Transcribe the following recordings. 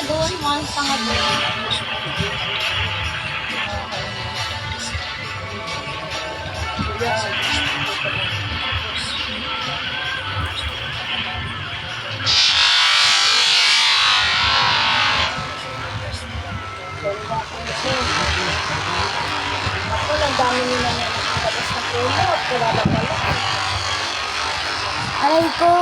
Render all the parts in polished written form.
doon, mga tanga doon. Ako lang dami nila na nakakabas na kulot. Wala na pala. Aray ko!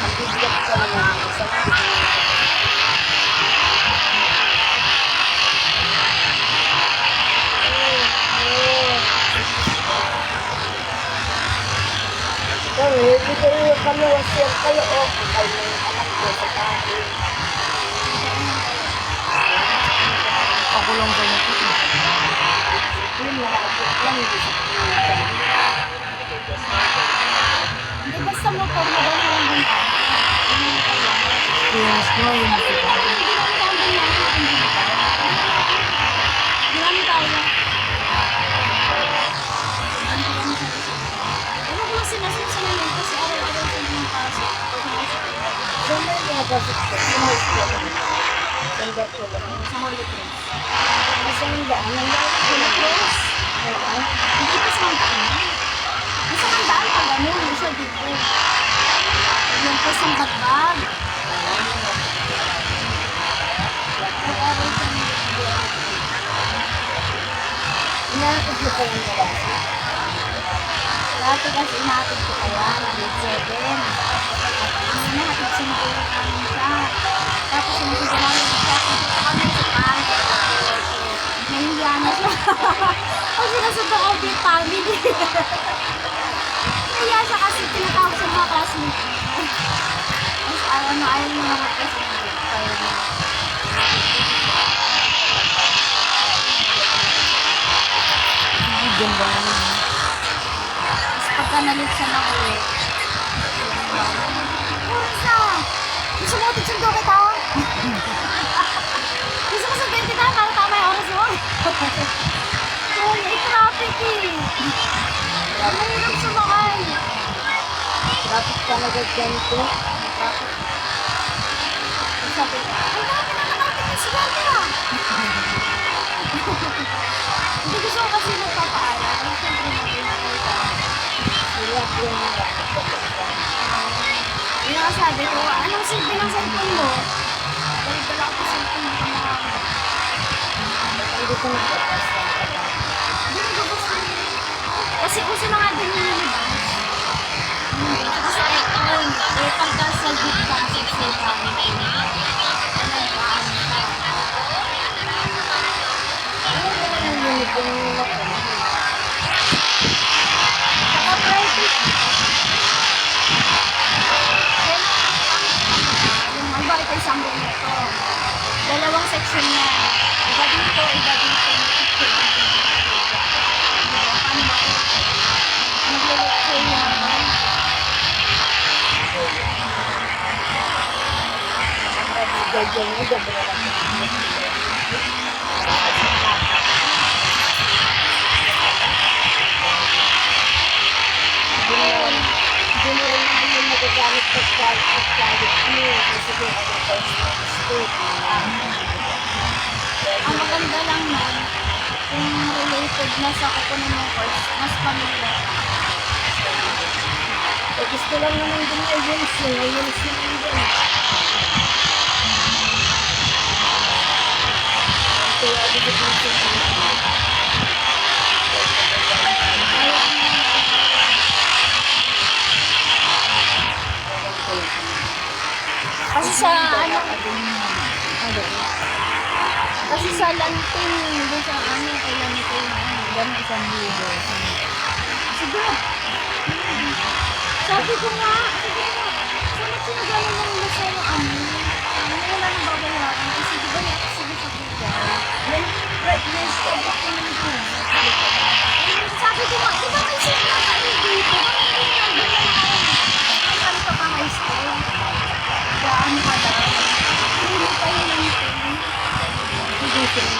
Ang bigyan ko naman. Isang bigyan. Hindi kayo kami wasir kayo o kay mga anak ko sa tayo. Pakulong ko na ito. Yun malapit lang. Hindi basta motor na ba naman din ka? Yes, no, yun. Marami tayo. Ano ko lang sinasama namin kasi araw-araw sa mga pasok. So, may mga pasok ko. Sanda ko lang. Sa Holy Cross. Masanda. Anong lang? Holy Cross? Oo. Hindi pa sa Mandaan. Nasa Mandaan pag ano, hindi siya dito. Yan po sa Bagbag. Nag-aral siya ng dito. Inaakit mo pa yung nila. Dati kasi inahatid ko kaya, grade 7. Inahatid sinukulong namin siya. Tapos sinukulong siya, dito kami sa park. Nahihiya na siya. Kasi nasa the Obi family. Nahihiya siya kasi tinatawag sa mga classmates. Tapos ayaw niya mga classmates. Kaya niya. Diyan ba naman? Pagka nalit siya na uwi. Ursa! Gusto mo tutsundo kita? Gusto mo sabihin kita para tama yung oras mo? So, traffic eh. Mahirap sumakay. Traffic talaga dyan ko. Sabi, ang dami na traffic na sila niya. Hindi gusto ko kasi nagpapaalam. Ang siyempre mag-inakay ka. Sila yun nila. Yung nga sabi ko, anong silbi ng cellphone mo? Dala ko sa cellphone mo mga Hindi ko nagpapas lang ka ba? hindi ko gusto. Kasi uso na nga din yung nilibas. Kasi iPhone, pagka sa group ka, sa cellphone, Ang uniform nila ko. saka private. Yung iba ito isang room ito. Dalawang section na. Iba dito, iba dito. Paano ba ito? Nagle-lecture yung Gagawin mo, gagawin lang. Hindi mo rin naman yung magagamit pag-private mo. Kasi kung ano pa yung state. ang maganda lang nun, kung related na sa kukunin mong course, mas familiar. Eh, gusto lang naman din na yun naman din. Kaya dito Kasi sa ano, kasi sa lanting, doon sa ano, kay lanting, gano'n 1,000. Sige. Sabi ko nga, sunod sinagalan lang na sa yung ano, wala nang babayaran, kasi di ba sige sa Google. Then, brightness ko, bakit naman ko? Sabi ko nga, di ba may sila na kayo dito? Bakit hindi nyo doon lang ako? Ano ka pa high school? Kaya ano ka daw? Hindi pa yun lang ito. Hindi sila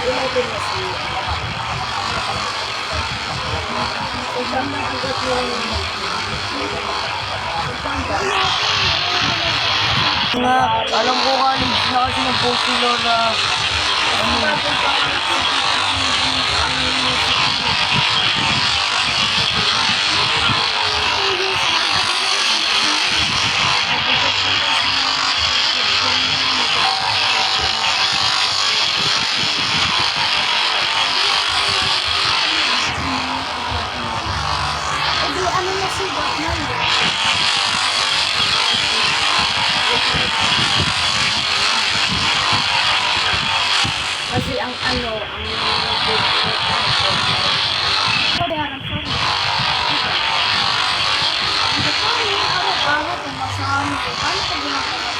Yung din na siya. Isang na agad yung Nga, alam ko college na kasi nag-post si Lola. Hindi, ano na si Batman. kasi ang ano, ang Bayaran pa rin. Hindi pa rin, araw-araw pumasama. Paano ka ginagawa?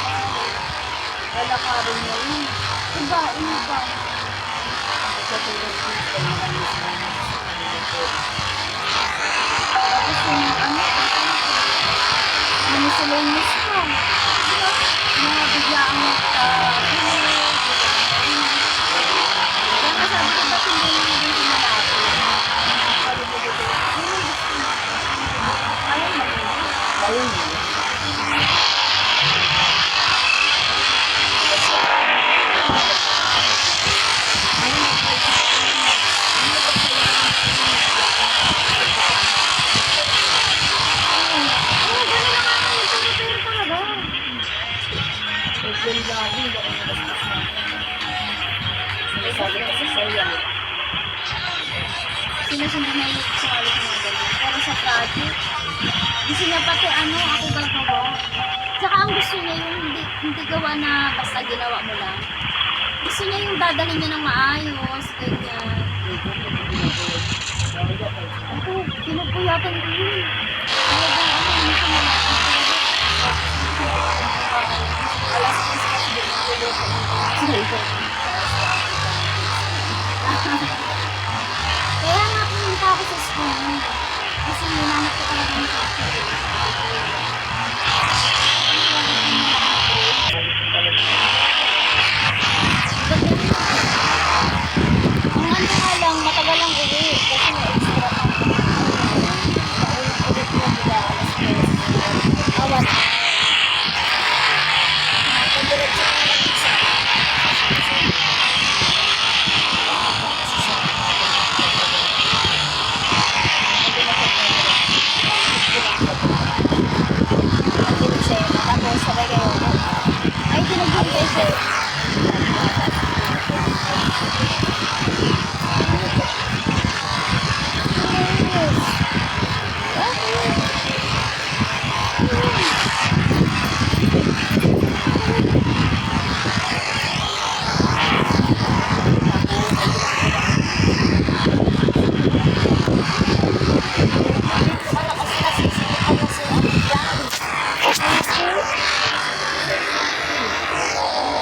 lalakarin mo yun. Iba, iba. Katulad dito, marami sila Tapos yung miscellaneous pa. Mga biglaang kaya nga sabi ko, ba't hindi nyo din pinalapit? Ayun na yun. ayun. Oo, ganun na nga kayo. Pero talaga. Pag yung lagi, baka nabastos na. Sinasabi ko sa saya. Sinusunod na yung sa alit mga ganun. Pero sa project, gusto niya pati ako gagawa. Tsaka ang gusto niya yung hindi gawa na basta ginawa mo lang. Gusto niya yung dadalhin niya ng maayos, ganyan. Ako, pinupuyatan ko yun. Talagang minsan na Alas 10 kasi din ang tuloy. Kaya nga pumunta ako sa school. Kasi hinanap ko talaga ng teacher. Ang ano nga lang, matagal lang uwi. Kasi may extra pang Ulit mo nila alas 10. awat. Pagdiretso ko na lang isa. Nagdiretso siya yun. Tapos sabay kayo. Ay, tinagbibigay siya.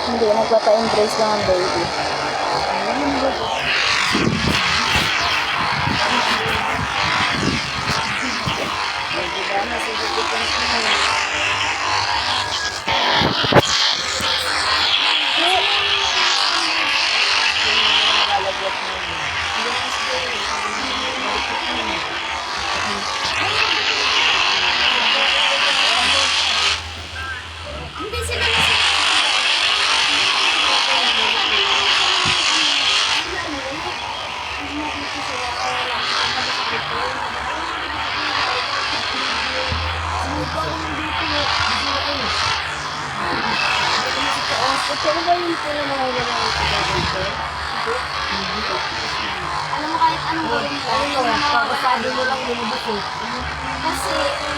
Hindi, nagpapa-embrace lang ang baby. Hindi sila na Pero ba yung pala nawawala yung dito? alam mo kahit anong gawin ko. Kakasabi mo lang lumabas eh. Kasi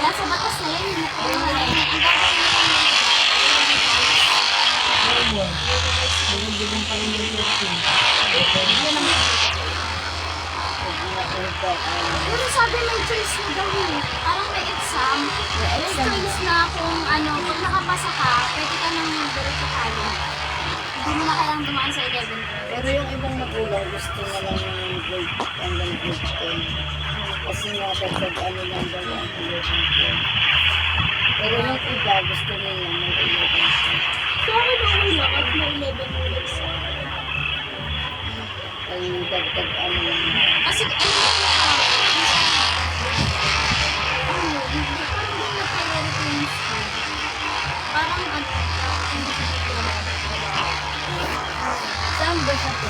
nasa batas na yun. Ang gagawin mo lang Bigyan pa rin yung surfing. yun ang pero sabi may choice na daw eh. Parang may exam. May choice na kung pag nakapasa ka, pwede ka nang diretso college. Hindi mo na kailangang dumaan sa 11. Pero yung ibang magulang gusto na lang ng grade hanggang grade 10. Kasi nga dagdag lang daw ang 11 Pero yung iba gusto nila may 11 So, okay lang at may 11 ulit sa may dagdag ano lang. Kasi ano parang ano, Saan ba siya po?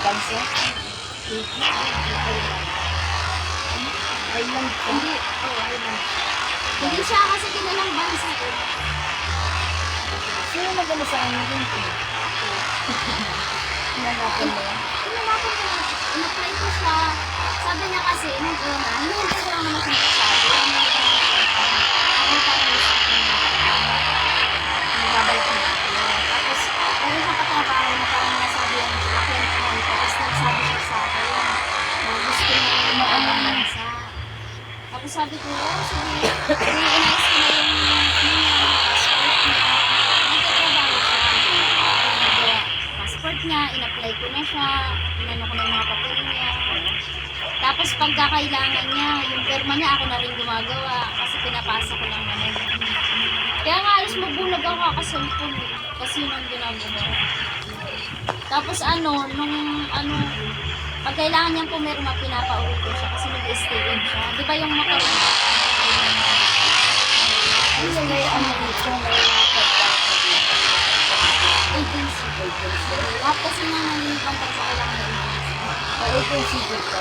Bansa? Island siya. hindi, oh, island. Hindi siya kasi kilalang bansa eh. Sino magano sa ano din po? Hinanapan mo yan? Pinalapan ko lang, in-apply ko siya. Sabi niya kasi, nung una, hinihintay ko lang naman siya magsasabi. Ako parang gusto ko nagbabalik na ako. Tapos, meron siyang katrabaho na parang nasabi yan, akin ko lang. Tapos nagsabi siya sa akin na gusto niya yung mga bansa. Tapos sabi ko, oh, sige, i-inayos ko na yung passport niya. Nagtatrabaho siya. Nagawa passport niya, in-apply ko na siya, inano ko na yung mga papel niya. Tapos pagkakailangan niya, yung perma niya ako na rin gumagawa kasi pinapasa ko lang naman. Kaya nga alas mabulag ako kakaselfon eh. Kasi yun ang ginagawa. Tapos pag kailangan niyang pumirma, pinapauwi ko siya kasi nag-stay in siya. Di ba yung makaroon? Ano yung may ano dito? May Agency. Lahat kasi nga nalilipan pag sa kailangan ng agency. agency dito.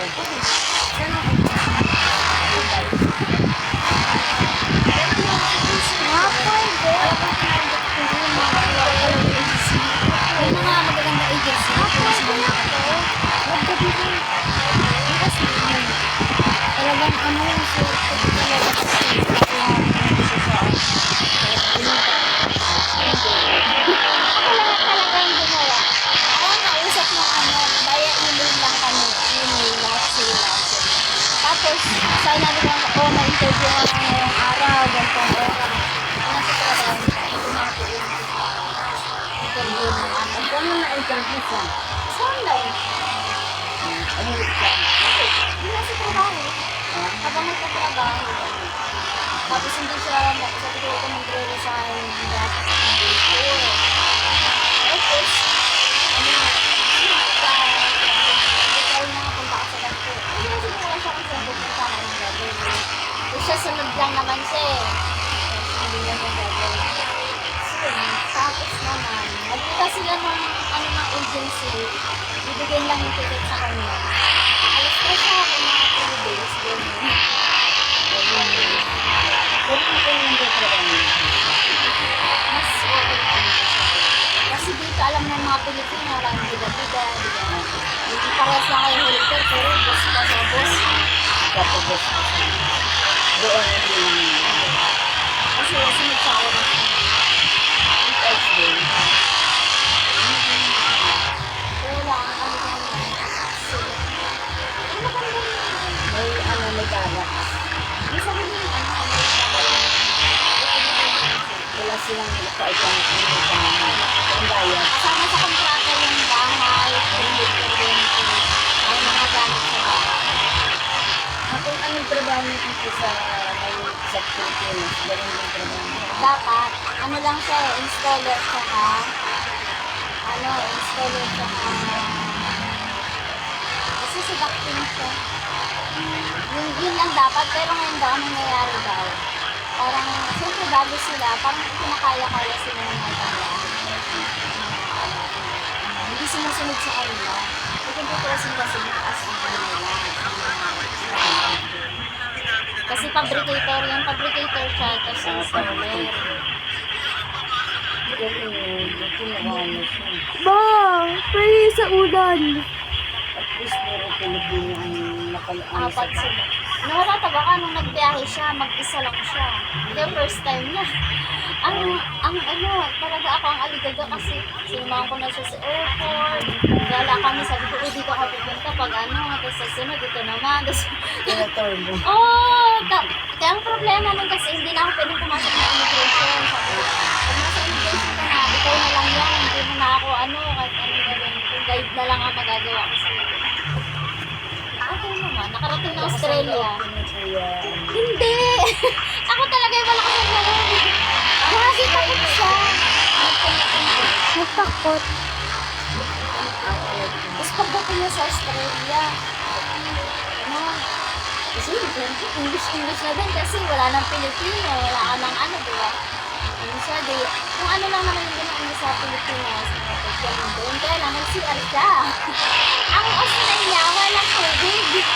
Yung mga magaganda agency. Mas mga Talagang ano yung ako lahat talagang gumawa. Ako ang nausap ng via email lang kami. Email lahat sila. Tapos, sabi ko, na-interview nga ngayong araw, gantong oras. Nasa trabaho, tumako yun. Interview ng ano. Kano na-interview siya? Sa online. Ano yung plan? Hindi nasa trabaho. Habang nagtatrabaho. Tapos hindi siya, sabi ko magre-resign. Tapos siya sunod lang naman siya eh. Hindi niya yung gagawin. Tapos naman, nagkita sila ng agency. Bibigyan lang yung ticket sa kanya. Alas ko siya kung mga 3 days. Pero ano ko yung trabaho niya? Mas okay pa rin siya. Kasi dito alam na mga Pilipino, walang bida-bida, diba? Hindi parehas lang kayo helper, pero boss pa sa boss. Kapag doon yung Kasi sunod sa oras. Thursday. Pero lang, ano ko naman. Ano maganda rin. May garak. Hindi sa huli yung Wala silang kaitang ang bayad. kasama sa kontrata yung bahay, yung kuryente, ay mga gamit sa bahay. Kung anong trabaho niyo dito sa Pilipinas, ganun yung trabaho niyo. Dapat, ano lang siya, installer tsaka, kasi sa ducting siya. Yun lang dapat, pero ngayon daw, anong nangyayari daw? Parang, siyempre bago sila, parang kinakaya-kaya sila ng mga tanda. Hindi sumusunod sa kanila. Ito po kasi mataas ang kanila. Kasi fabricator siya, tapos installer. Ganun yun, tinawano siya. Ba, pwede sa ulan. At least puro Pilipino ang nakalaan sa Apat sila. Nawala talaga nung nagbiyahe siya, mag-isa lang siya. Yung first time niya. Talaga ako ang aligaga kasi sinumahan ko na siya sa airport. Gala kami, sabi ko, dito ako pupunta pag tapos sa sunod, dito naman. Tapos, Senator mo. kaya ang problema nun kasi hindi na ako pwedeng pumasok ng immigration. Sabi ko, pag nasa immigration ka na, ikaw na lang yan, hindi mo na ako kahit gagawin ko. Guide na lang ang magagawa ko sa iyo. Okay naman, nakarating na Australia. Hindi! Ako talaga yung malakas ang loob. Kasi takot siya. Natakot. Tapos pagdating niya sa Australia, ano, kasi English na din kasi wala nang Pilipino, wala ka nang ano, di ba? Ano siya, di, kung ano lang naman yung ginaan sa Pilipinas, ganun doon, kaya lang nag-CR siya. Ang Australia, walang tubig.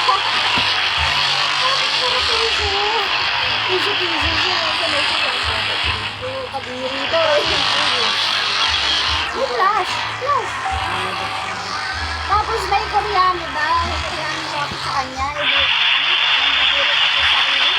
Puro piso. Piso siya. Sanay siya. Kadiri to. May flash. Tapos may Koreano daw. May Koreano sabi sa kanya. Hindi, nandidiri pa siya sa kanya.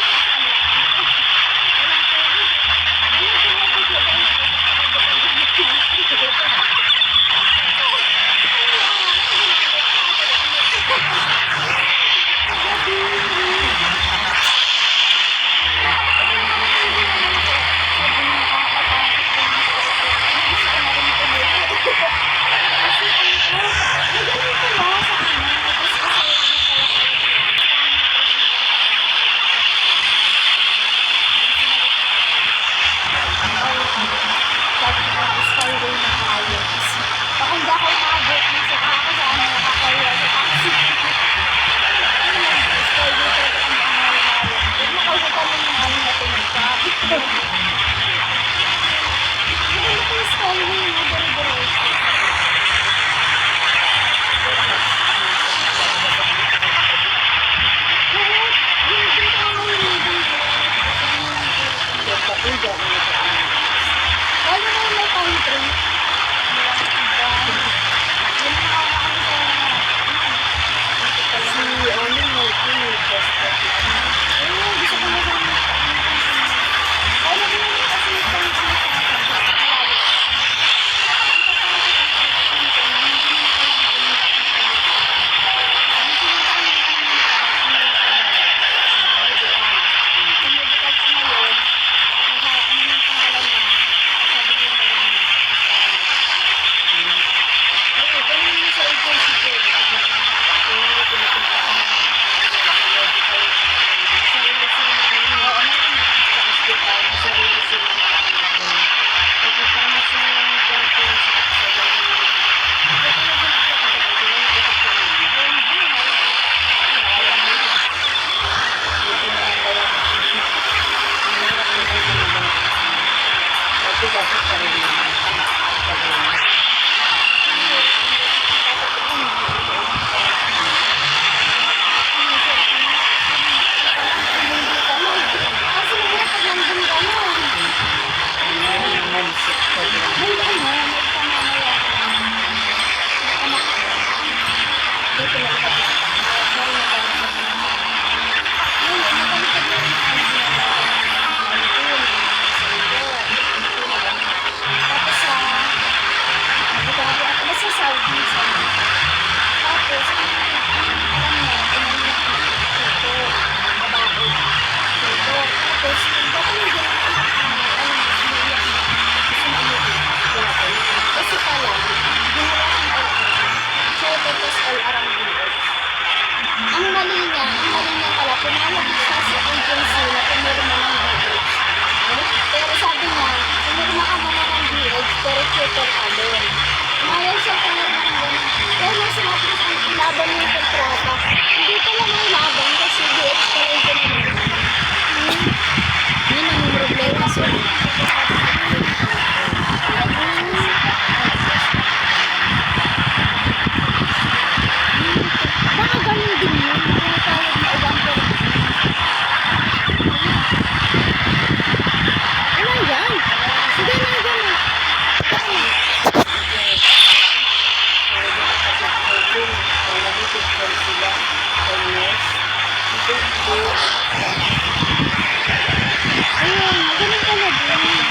Skyway na tayo. Baka hindi ako nakabot na sa ako sa ano, nakakaya sa taxi. Skyway talaga ang mahal-mahal. Huwag nakalimutan mo yung ano natin ng traffic. Hindi ko yung skyway na dire-diretso. Hindi ko naman lalo na yung may country. Yun ang nakakaano sa... Si ano mo, gusto ko na sa mga lalo na yung kasi yung country sa ang mali niya pala, pumayag siya sa agency na pumirma ng DH. Pero sabi niya, pumirma ka muna ng DH, pero tutor ka doon. Pumayag siya pumirma ng gano'n. Pero nung sinabi ko sa ilaban niya yung kontrata, hindi pala may laban kasi DH pala yung pinag-ibig. Yun ang problema siya. Baka ganun din yun. Tawag na ibang ano yan? Sige na ganun. Ayun, ganun pala din.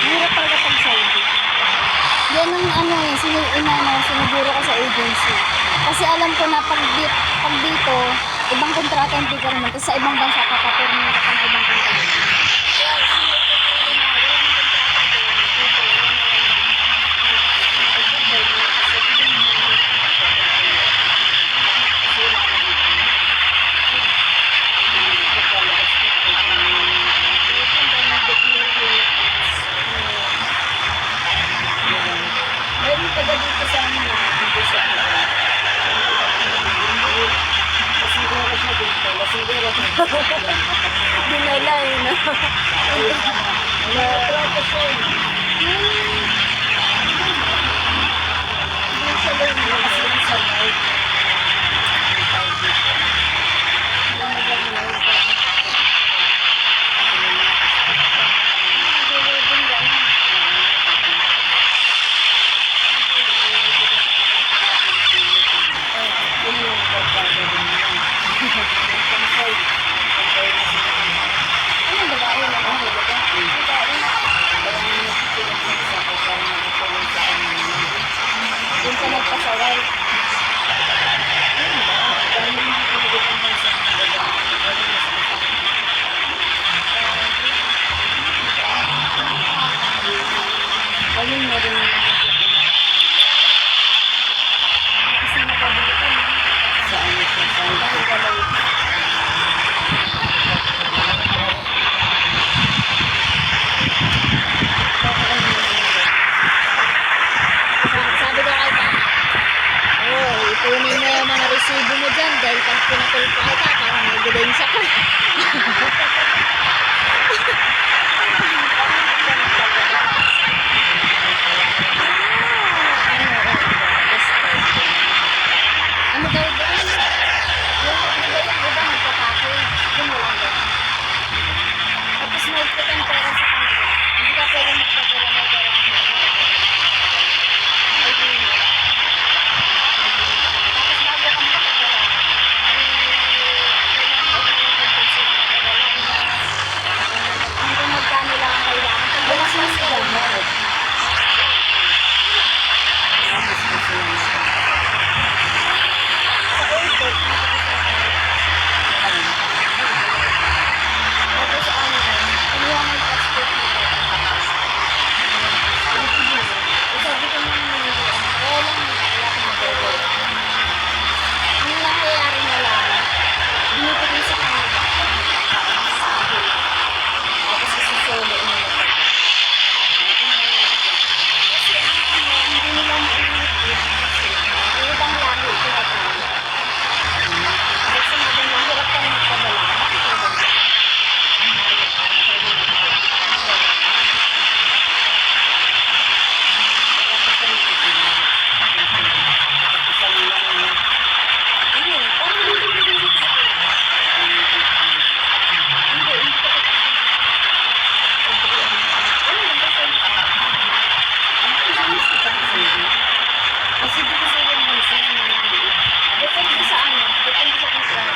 Hirap talaga pag Saudi. Yan ang ano eh, siniguro ko sa agency. Kasi alam ko na pag dito, ibang kontrata hindi ka naman. Kasi sa ibang bansa ka pa, pero hindi ka na ibang kontrata. Dinala eh, no? Nagtrato siya eh. Hindi siya lang kasi yung sa live. Yung ka nagpasaway. Ayun na rin. Kasi nakabili ka na. Sa ano siya, sa Dahil galaw. Sabi ko kay pa, oh, ipunin mo yung mga resibo mo dyan dahil pag pinatulpa kita, parang may ebidensya ka. Ano daw ba? Yung iba nagpapackage. Doon mo lang doon. Tapos may kitang pera sa kanila. Hindi ka pwede magpapera ng pera. Ay, yun. Tapos bago ka magpapera, hanggang magkano lang ang kailangan. Pag wala pa sila, sa airport, tapos ano, kumuha mo yung passport mo. Sabi ko naman nila, wala lang, wala akong magawa. Ang nangyayari na lang, binibigay sa kanila. Tapos isusolo nila. Kasi ang ano, hindi nila maiipit. Ibang lahi ito na tayo. Kasi sabi mo, hirap tayo magpadala. Bakit ito ba? Ayun, parang dito dito. Hindi, hindi ko kasi di ko sa yung bansa. Depende sa ano, depende sa contract.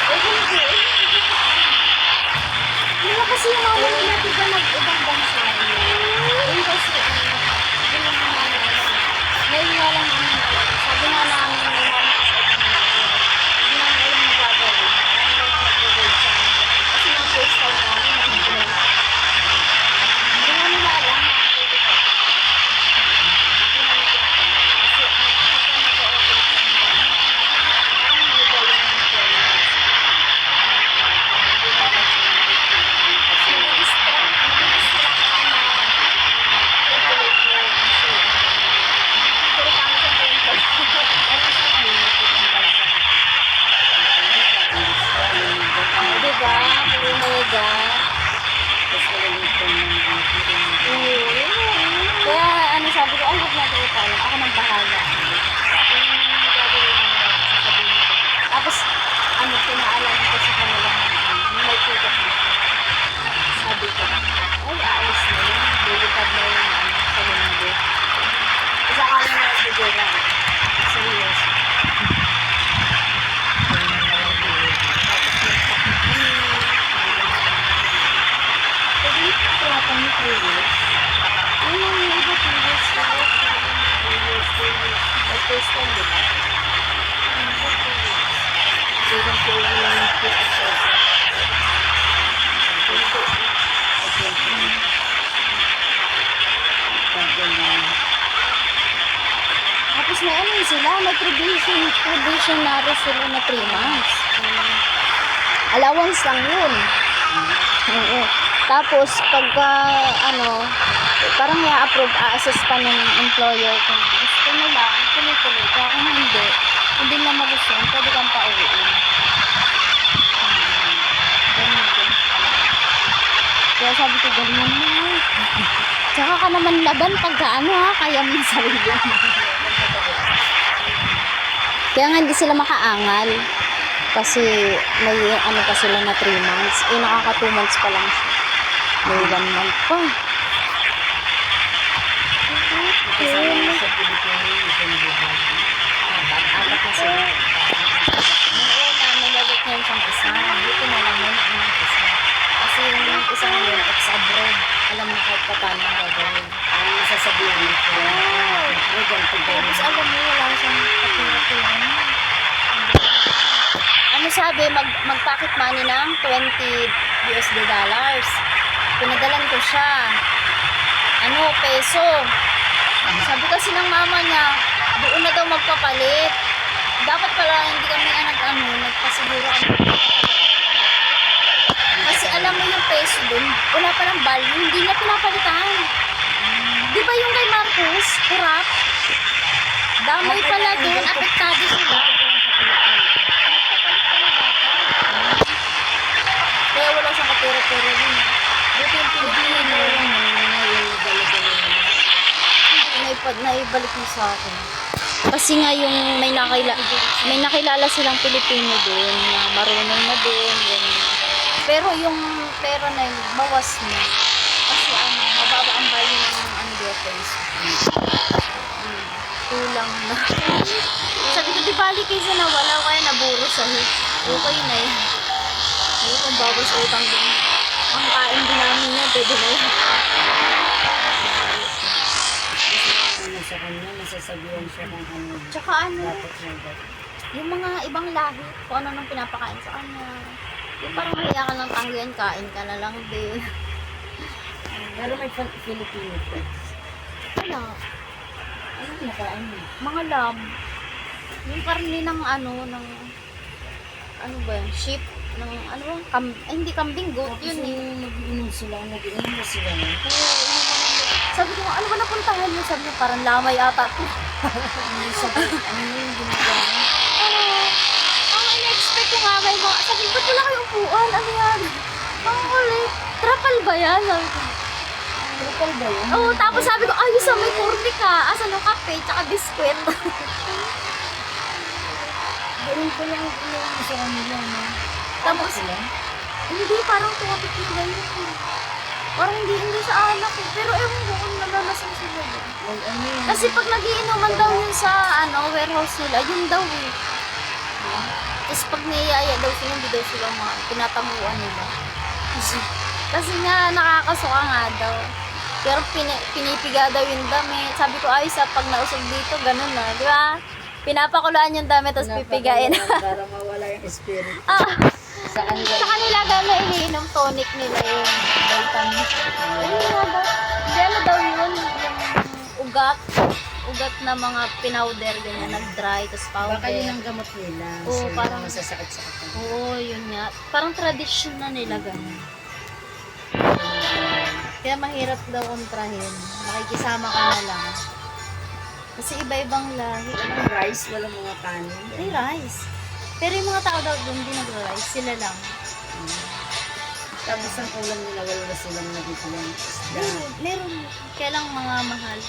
Eh, hindi. Hindi kasi yung mga nila diba nag-ibang bansa. Yun kasi, yun ang mga ngayon nga lang namin, sabi nga namin may mga hindi namin alam na gagawin. Ano yung nag-wait sa amin. Kasi mga first time namin, hindi nga nila alam na pwede ka. Hindi namin kinakain. Kasi pagka nag-o-open ka na, parang may gawin ng pwede. Hindi naman sila. Kasi nag-distract ka na. Regulate mo. Kasi, pero paano sa kwento? Parang sa kanina po ng bansa. Diba? Puro mega. Kaya ano sabi ko, ay huwag natin italang. Ako nang bahala. Yung gagawin namin, sasabihin ko. Tapos, ano, pinaalam ko sa kanila may ticket na. Sabi ko, ay ayos na yun. Lilipad na yun sa linggo. Kasi akala na nagbibira. Serious. Pwede yung trapang ni 3 years. Ano yung iba 2 years na? 2 years. Like first time, di ba? Ano ba 2 years? So, yung 2 years, 50,000. Tapos may ano sila, may probationary sila na 3 months. Allowance lang yun. Oo. Tapos pagka ano, parang i-approve, a-assess pa ng employer kung gusto nila, tuloy-tuloy. Kaya kung hindi na malusyon, pwede kang pauwiin. sabi ko, ganyan mo. Tsaka ka naman laban pagka ano ha, kaya mo yung sarili mo. Kaya nga hindi sila makaangal. Kasi may ano pa sila na 3 months. Eh, nakaka 2 months pa lang siya. May 1 month pa. Kasama na sa Pilipinas, isa na buhay. Apat na sila. Noon na, nalagot niya siyang isa. Buti na lang yun ang isa. Kasi yung isa ngayon, ex-abroad. Alam na kahit pa paano ang gagawin. Ang sasabihin ko, may ganito gawin. Tapos alam mo, wala siyang kapira-pira. Ano sabi, mag-pocket money ng $20. Pinadalan ko siya. Ano, peso. Sabi kasi ng mama niya, doon na daw magpapalit. Dapat pala hindi kami nagpasiguro kami. Kasi alam mo yung peso doon, wala palang value, hindi niya pinapalitan. Di ba yung kay Marcos, kurap? Damay pala doon, apektado sila. Kaya wala siyang kapira-pira din. Buti yung Pilipino. Naibalik mo sa akin. Kasi nga yung may nakilala silang Pilipino din na marunong na din. Yun. Pero yung pera na yun, bawas mo. Kasi mababa ang value ng peso. Kulang na. Sabi ko, di bali kaysa nawala o kaya naburo sa'yo. Okay na yun. Ayun, kung bawas utang din. Ang kain din namin yan, pwede na yun. Ano sa kanya, nasasabihan siya ng ano. Tsaka ano, Dapat mo ba? yung mga ibang lahi, kung ano nang pinapakain sa kanya. Yung parang mahiya ka ng tanggihan, kain ka na lang din. Pero may Filipino friends. Wala. Ano nakain mo? Mga lamb. Yung karne ng ano ba yan? Sheep. Ng ano ba? Hindi kambing, goat Tapos yun eh. yung nag-iinom sila na sila. No? Sabi ko, ano ba napuntahan mo? Sabi ko, parang lamay ata. Ano sabi, ano yung ginagawa? Ang in-expect ko nga kayo mga, sabi ko, wala kayong upuan, ano yan? Ang ulit, trapal ba yan? Sabi ko, Trapal ba yun? oo, tapos sabi ko, ayos sa may kurni ka, asan yung kape, tsaka biskwit. Ganun ko lang yung sa kanila, no? Tapos, sila? hindi, parang tuwapit nila yun. Parang hindi sa anak eh. Pero ewan ko kung nalalasang sila. Well, ano yun? Kasi pag nagiinuman daw yun sa warehouse nila, yun daw eh. Tapos pag niyaya daw sila, hindi daw sila tinatanguan nila. Kasi nga, nakakasuka nga daw. Pero pinipiga daw yung damit. Sabi ko, ayos pag nausog dito, ganun na. Di ba? Pinapakuluan yung damit, tapos pipigain. Para mawala yung spirit. Sa kanila. Sa kanila gano'n iniinom tonic nila yung vitamins. Ano nga daw? Hindi ano daw yun, yung ugat na mga pinowder, ganyan, nag-dry, tapos powder. Baka yun ang gamot nila. Oo, So, parang- masasakit sa katawan. Oo, yun nga. Parang tradition na nila gano'n. Kaya mahirap daw kontrahin. Makikisama ka na lang. Kasi iba-ibang lahi. Walang rice, walang mga kanin. May rice. Pero yung mga tao daw doon, hindi nag-rice. Sila lang. Tapos ang ulam nila, wala silang nabibigyan ng isda. Meron. Kaya lang mga mahal.